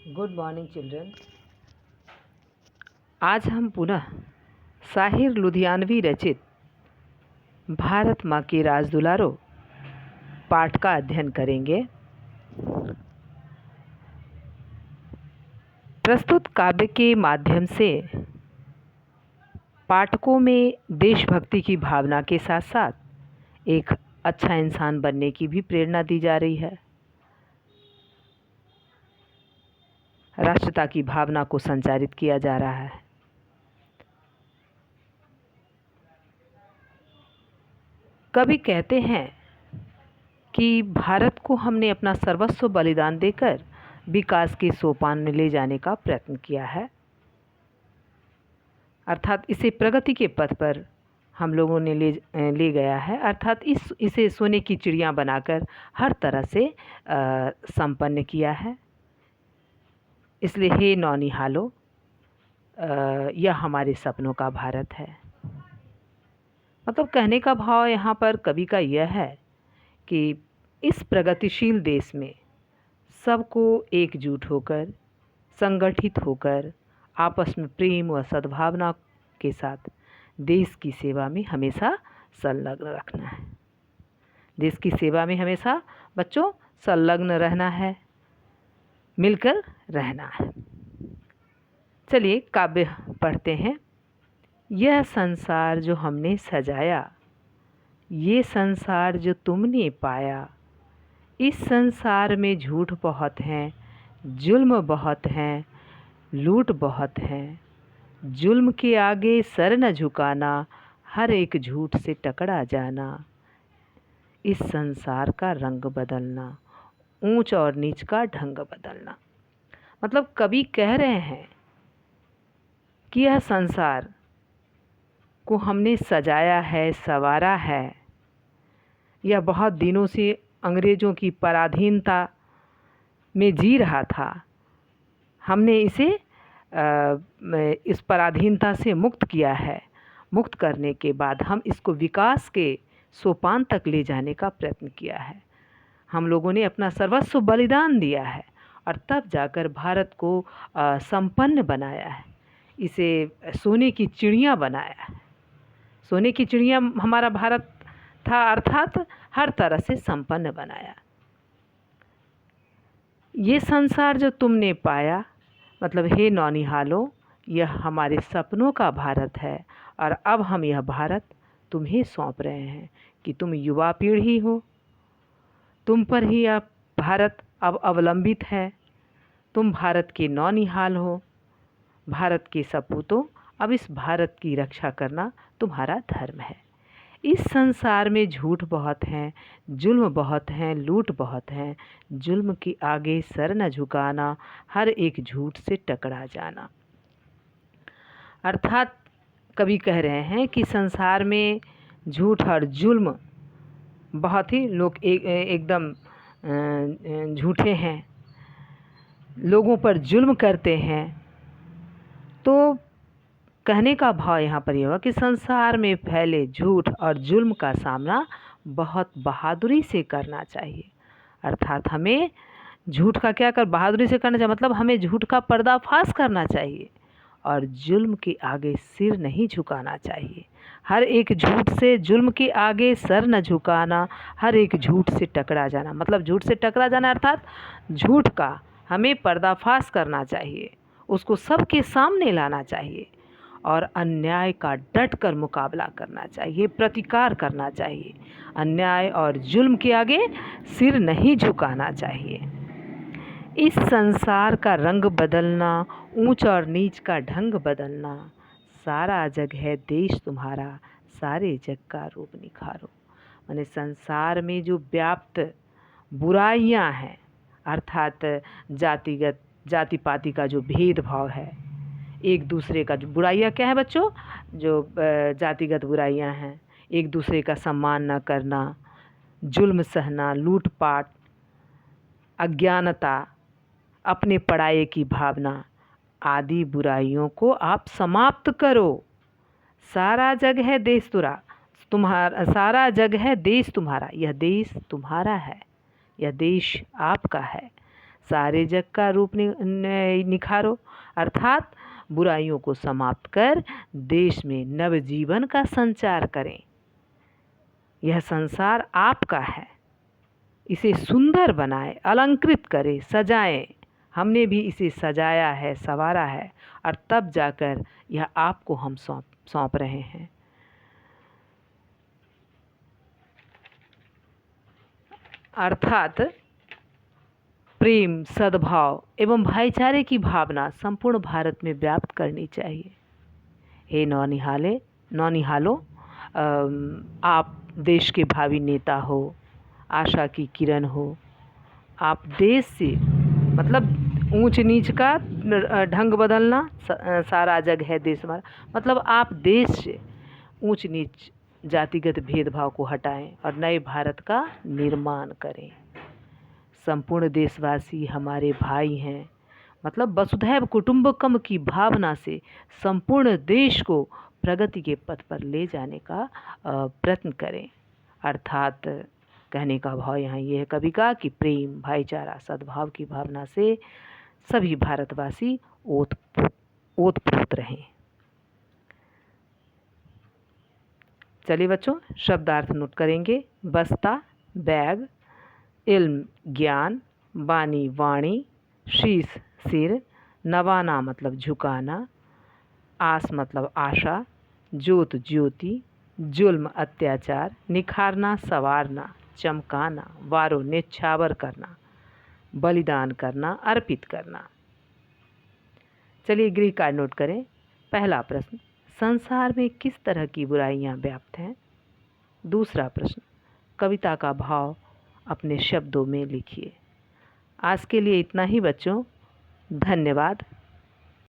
Good morning children. आज हम पुनः साहिर लुधियानवी रचित भारत माँ की राज दुलारो पाठ का अध्ययन करेंगे। प्रस्तुत काव्य के माध्यम से पाठकों में देशभक्ति की भावना के साथ साथ एक अच्छा इंसान बनने की भी प्रेरणा दी जा रही है। राष्ट्रता की भावना को संचारित किया जा रहा है। कवि कहते हैं कि भारत को हमने अपना सर्वस्व बलिदान देकर विकास के सोपान में ले जाने का प्रयत्न किया है, अर्थात इसे प्रगति के पथ पर हम लोगों ने ले गया है, अर्थात इसे सोने की चिड़िया बनाकर हर तरह से संपन्न किया है। इसलिए हे नौनिहालो, यह हमारे सपनों का भारत है। मतलब कहने का भाव यहाँ पर कवि का यह है कि इस प्रगतिशील देश में सबको एकजुट होकर, संगठित होकर, आपस में प्रेम व सद्भावना के साथ देश की सेवा में हमेशा संलग्न रखना है। देश की सेवा में हमेशा बच्चों संलग्न रहना है, मिलकर रहना है। चलिए काव्य पढ़ते हैं। यह संसार जो हमने सजाया, ये संसार जो तुमने पाया, इस संसार में झूठ बहुत हैं, जुल्म बहुत हैं, लूट बहुत हैं। जुल्म के आगे सर न झुकाना, हर एक झूठ से टकरा जाना। इस संसार का रंग बदलना, ऊंच और नीच का ढंग बदलना। मतलब कवि कह रहे हैं कि यह संसार को हमने सजाया है, संवारा है। यह बहुत दिनों से अंग्रेज़ों की पराधीनता में जी रहा था। हमने इसे इस पराधीनता से मुक्त किया है। मुक्त करने के बाद हम इसको विकास के सोपान तक ले जाने का प्रयत्न किया है। हम लोगों ने अपना सर्वस्व बलिदान दिया है और तब जाकर भारत को संपन्न बनाया है। इसे सोने की चिड़िया बनाया है। सोने की चिड़िया हमारा भारत था, अर्थात हर तरह से संपन्न बनाया। ये संसार जो तुमने पाया, मतलब हे नौनिहालो, यह हमारे सपनों का भारत है और अब हम यह भारत तुम्हें सौंप रहे हैं कि तुम युवा पीढ़ी हो, तुम पर ही यह भारत अब अवलंबित है। तुम भारत के नौनिहाल हो, भारत के सपूतों। अब इस भारत की रक्षा करना तुम्हारा धर्म है। इस संसार में झूठ बहुत हैं, जुल्म बहुत हैं, लूट बहुत हैं। जुल्म के आगे सर न झुकाना, हर एक झूठ से टकरा जाना। अर्थात कवि कह रहे हैं कि संसार में झूठ और जुल्म बहुत ही लोग एकदम झूठे हैं, लोगों पर जुल्म करते हैं। तो कहने का भाव यहाँ पर यह हुआ कि संसार में फैले झूठ और जुल्म का सामना बहुत बहादुरी से करना चाहिए। अर्थात हमें झूठ का क्या कर बहादुरी से करना चाहिए, मतलब हमें झूठ का पर्दाफाश करना चाहिए और जुल्म के आगे सिर नहीं झुकाना चाहिए। हर एक झूठ से, जुल्म के आगे सर न झुकाना, हर एक झूठ से टकरा जाना। मतलब झूठ से टकरा जाना अर्थात झूठ का हमें पर्दाफाश करना चाहिए, उसको सबके सामने लाना चाहिए और अन्याय का डट कर मुकाबला करना चाहिए, प्रतिकार करना चाहिए। अन्याय और जुल्म के आगे सिर नहीं झुकाना चाहिए। इस संसार का रंग बदलना, ऊंच और नीच का ढंग बदलना। सारा जग है देश तुम्हारा, सारे जग का रूप निखारो। माने संसार में जो व्याप्त बुराइयां हैं, अर्थात जाति पाति का जो भेदभाव है, एक दूसरे का जो बुराइयां क्या है बच्चों, जो जातिगत बुराइयां हैं, एक दूसरे का सम्मान न करना, जुल्म सहना, लूटपाट, अज्ञानता, अपने पराये की भावना आदि बुराइयों को आप समाप्त करो। सारा जग है देश तुम्हारा, सारा जग है देश तुम्हारा। यह देश तुम्हारा है, यह देश आपका है। सारे जग का रूप निखारो, अर्थात बुराइयों को समाप्त कर देश में नवजीवन का संचार करें। यह संसार आपका है, इसे सुंदर बनाएं, अलंकृत करें, सजाएं। हमने भी इसे सजाया है, संवारा है, और तब जाकर यह आपको हम सौंप रहे हैं। अर्थात प्रेम, सद्भाव एवं भाईचारे की भावना संपूर्ण भारत में व्याप्त करनी चाहिए। हे नौनिहालों, आप देश के भावी नेता हो, आशा की किरण हो। आप देश से मतलब ऊंच नीच का ढंग बदलना, सारा जग है देश हमारा, मतलब आप देश से ऊंच नीच जातिगत भेदभाव को हटाएं और नए भारत का निर्माण करें। संपूर्ण देशवासी हमारे भाई हैं, मतलब वसुधैव कुटुंबकम की भावना से संपूर्ण देश को प्रगति के पथ पर ले जाने का प्रयत्न करें। अर्थात कहने का भाव यहाँ ये है कवि का कि प्रेम, भाईचारा, सद्भाव की भावना से सभी भारतवासी ओतप्रोत रहें। चलिए बच्चों, शब्दार्थ नोट करेंगे। बस्ता बैग, इल्म ज्ञान, बानी वाणी, शीश सिर, नवाना मतलब झुकाना, आस मतलब आशा, ज्योत ज्योति, जुल्म अत्याचार, निखारना संवारना, चमकाना, वारो निछावर करना, बलिदान करना, अर्पित करना। चलिए गृह कार्ड नोट करें। पहला प्रश्न, संसार में किस तरह की बुराइयां व्याप्त हैं? दूसरा प्रश्न, कविता का भाव अपने शब्दों में लिखिए। आज के लिए इतना ही बच्चों, धन्यवाद।